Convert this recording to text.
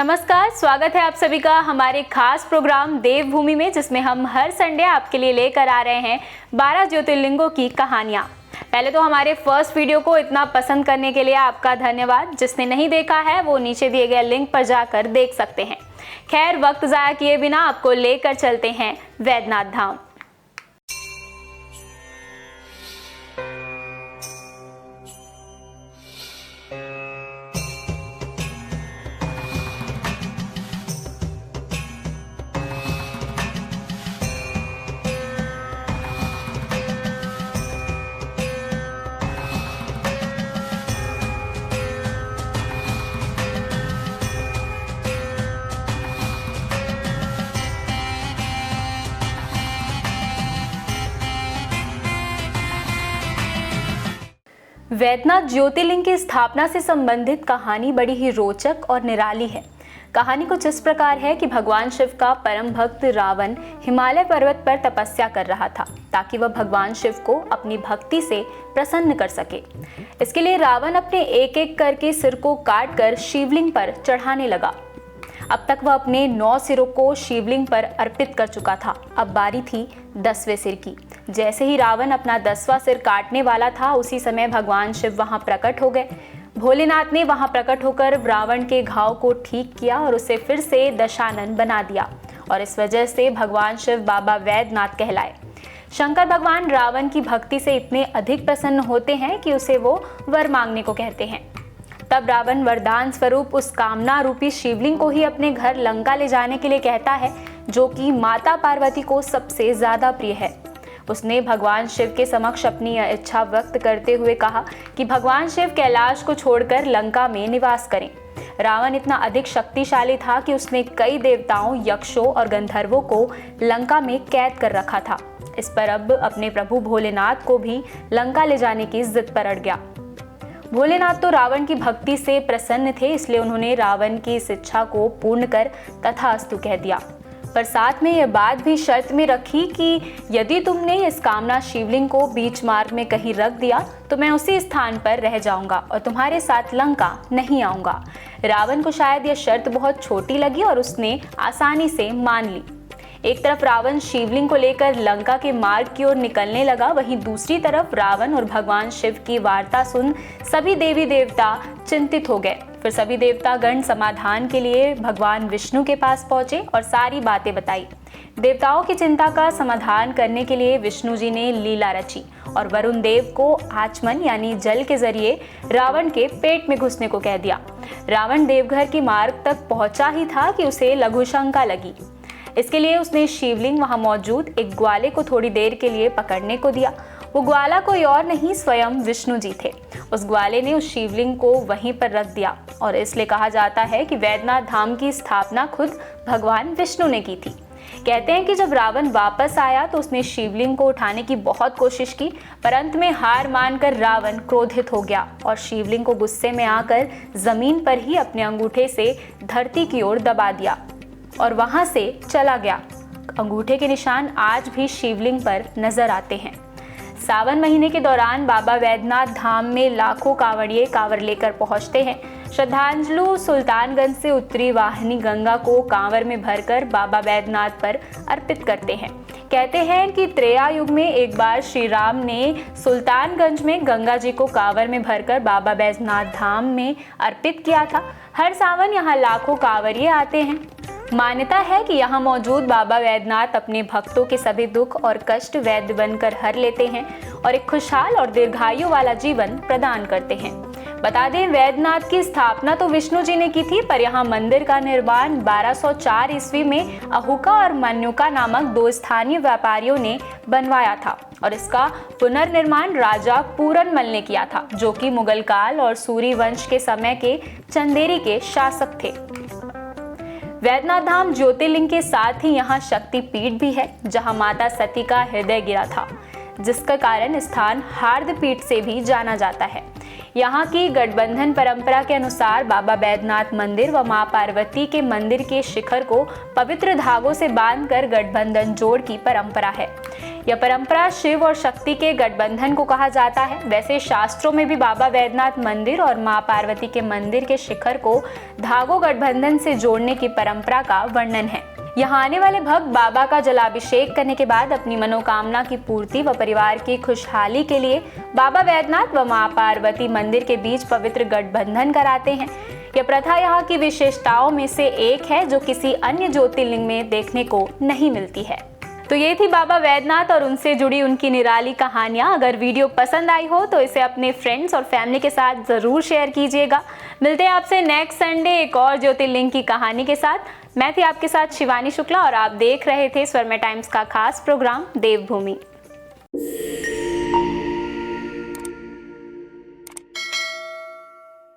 नमस्कार, स्वागत है आप सभी का हमारे खास प्रोग्राम देवभूमि में, जिसमें हम हर संडे आपके लिए लेकर आ रहे हैं 12 ज्योतिर्लिंगों की कहानियाँ। पहले तो हमारे फर्स्ट वीडियो को इतना पसंद करने के लिए आपका धन्यवाद। जिसने नहीं देखा है वो नीचे दिए गए लिंक पर जाकर देख सकते हैं। खैर, वक्त ज़ाया किए बिना आपको लेकर चलते हैं वैद्यनाथ धाम। वैद्यनाथ ज्योतिर्लिंग की स्थापना से संबंधित कहानी बड़ी ही रोचक और निराली है। कहानी कुछ इस प्रकार है कि भगवान शिव का परम भक्त रावण हिमालय पर्वत पर तपस्या कर रहा था ताकि वह भगवान शिव को अपनी भक्ति से प्रसन्न कर सके। इसके लिए रावण अपने एक एक करके सिर को काट कर शिवलिंग पर चढ़ाने लगा। अब तक वह अपने 9 सिरों को शिवलिंग पर अर्पित कर चुका था। अब बारी थी 10वें सिर की। जैसे ही रावण अपना 10वां सिर काटने वाला था, उसी समय भगवान शिव वहां प्रकट हो गए। भोलेनाथ ने वहां प्रकट होकर रावण के घाव को ठीक किया और उसे फिर से दशानन बना दिया, और इस वजह से भगवान शिव बाबा वैद्यनाथ कहलाए। शंकर भगवान रावण की भक्ति से इतने अधिक प्रसन्न होते हैं कि उसे वो वर मांगने को कहते हैं। तब रावण वरदान स्वरूप उस कामना रूपी शिवलिंग को ही अपने घर लंका ले जाने के लिए कहता है, जो कि माता पार्वती को सबसे ज्यादा प्रिय है। उसने भगवान शिव के समक्ष अपनी इच्छा व्यक्त करते हुए कहा कि भगवान शिव कैलाश को छोड़कर लंका में निवास करें। रावण इतना अधिक शक्तिशाली था कि उसने कई देवताओं, यक्षों और गंधर्वों को लंका में कैद कर रखा था। इस पर अब अपने प्रभु भोलेनाथ को भी लंका ले जाने की जिद पर अड़ गया। भोलेनाथ तो रावण की भक्ति से प्रसन्न थे, इसलिए उन्होंने रावण की इस इच्छा को पूर्ण कर तथास्तु कह दिया। पर साथ में यह बात भी शर्त में रखी कि यदि तुमने इस कामना शिवलिंग को बीच मार्ग में कहीं रख दिया तो मैं उसी स्थान पर रह जाऊंगा और तुम्हारे साथ लंका नहीं आऊंगा। रावण को शायद यह शर्त बहुत छोटी लगी और उसने आसानी से मान ली। एक तरफ रावण शिवलिंग को लेकर लंका के मार्ग की ओर निकलने लगा, वहीं दूसरी तरफ रावण और भगवान शिव की वार्ता सुन सभी देवी देवता चिंतित हो गए। फिर सभी देवतागण समाधान के लिए भगवान विष्णु के पास पहुंचे और सारी बातें बताई। देवताओं की चिंता का समाधान करने के लिए विष्णु जी ने लीला रची और वरुण देव को आचमन यानी जल के जरिए रावण के पेट में घुसने को कह दिया। रावण देवघर के मार्ग तक पहुंचा ही था कि उसे लघु शंका लगी। इसके लिए उसने शिवलिंग वहां मौजूद एक ग्वाले को थोड़ी देर के लिए पकड़ने को दिया। वो ग्वाला कोई और नहीं, स्वयं विष्णु जी थे। उस ग्वाले ने उस शिवलिंग को वहीं पर रख दिया और इसलिए कहा जाता है कि वैद्यनाथ धाम की स्थापना खुद भगवान विष्णु ने की थी। कहते हैं कि जब रावण वापस आया तो उसने शिवलिंग को उठाने की बहुत कोशिश की, पर अंत में हार मानकर रावण क्रोधित हो गया और शिवलिंग को गुस्से में आकर जमीन पर ही अपने अंगूठे से धरती की ओर दबा दिया और वहां से चला गया। अंगूठे के निशान आज भी शिवलिंग पर नजर आते हैं। सावन महीने के दौरान बाबा वैद्यनाथ धाम में लाखों कांवड़िए कांवर लेकर पहुंचते हैं। श्रद्धांजलि सुल्तानगंज से उत्तरी वाहिनी गंगा को कांवर में भरकर बाबा वैद्यनाथ पर अर्पित करते हैं। कहते हैं कि त्रेता युग में एक बार श्री राम ने सुल्तानगंज में गंगा जी को कांवर में भरकर बाबा वैद्यनाथ धाम में अर्पित किया था। हर सावन यहाँ लाखों कांवड़िए आते हैं। मान्यता है कि यहाँ मौजूद बाबा वैद्यनाथ अपने भक्तों के सभी दुख और कष्ट वैद्य बनकर हर लेते हैं और एक खुशहाल और दीर्घायु वाला जीवन प्रदान करते हैं। बता दें, वैद्यनाथ की स्थापना तो विष्णु जी ने की थी, पर यहाँ मंदिर का निर्माण 1204 ईस्वी में अहुका और मन्युका नामक 2 स्थानीय व्यापारियों ने बनवाया था और इसका पुनर्निर्माण राजा पूरनमल ने किया था, जो कि मुगल काल और सूरी वंश के समय के चंदेरी के शासक थे। वैद्यनाथ धाम ज्योतिर्लिंग के साथ ही यहाँ शक्ति पीठ भी है, जहाँ माता सती का हृदय गिरा था, जिसका कारण स्थान हार्द पीठ से भी जाना जाता है। यहाँ की गठबंधन परंपरा के अनुसार बाबा वैद्यनाथ मंदिर व मां पार्वती के मंदिर के शिखर को पवित्र धागों से बांधकर गठबंधन जोड़ की परंपरा है। यह परंपरा शिव और शक्ति के गठबंधन को कहा जाता है। वैसे शास्त्रों में भी बाबा वैद्यनाथ मंदिर और मां पार्वती के मंदिर के शिखर को धागो गठबंधन से जोड़ने की परंपरा का वर्णन है। यहाँ आने वाले भक्त बाबा का जलाभिषेक करने के बाद अपनी मनोकामना की पूर्ति व परिवार की खुशहाली के लिए बाबा वैद्यनाथ व मां पार्वती मंदिर के बीच पवित्र गठबंधन कराते हैं। यह प्रथा यहाँ की विशेषताओं में से एक है जो किसी अन्य ज्योतिर्लिंग में देखने को नहीं मिलती है। तो ये थी बाबा वैद्यनाथ और उनसे जुड़ी उनकी निराली कहानियाँ। अगर वीडियो पसंद आई हो तो इसे अपने फ्रेंड्स और फैमिली के साथ ज़रूर शेयर कीजिएगा। मिलते हैं आपसे नेक्स्ट संडे एक और ज्योतिर्लिंग की कहानी के साथ। मैं थी आपके साथ शिवानी शुक्ला और आप देख रहे थे स्वर्मा टाइम्स का खास प्रोग्राम देवभूमि।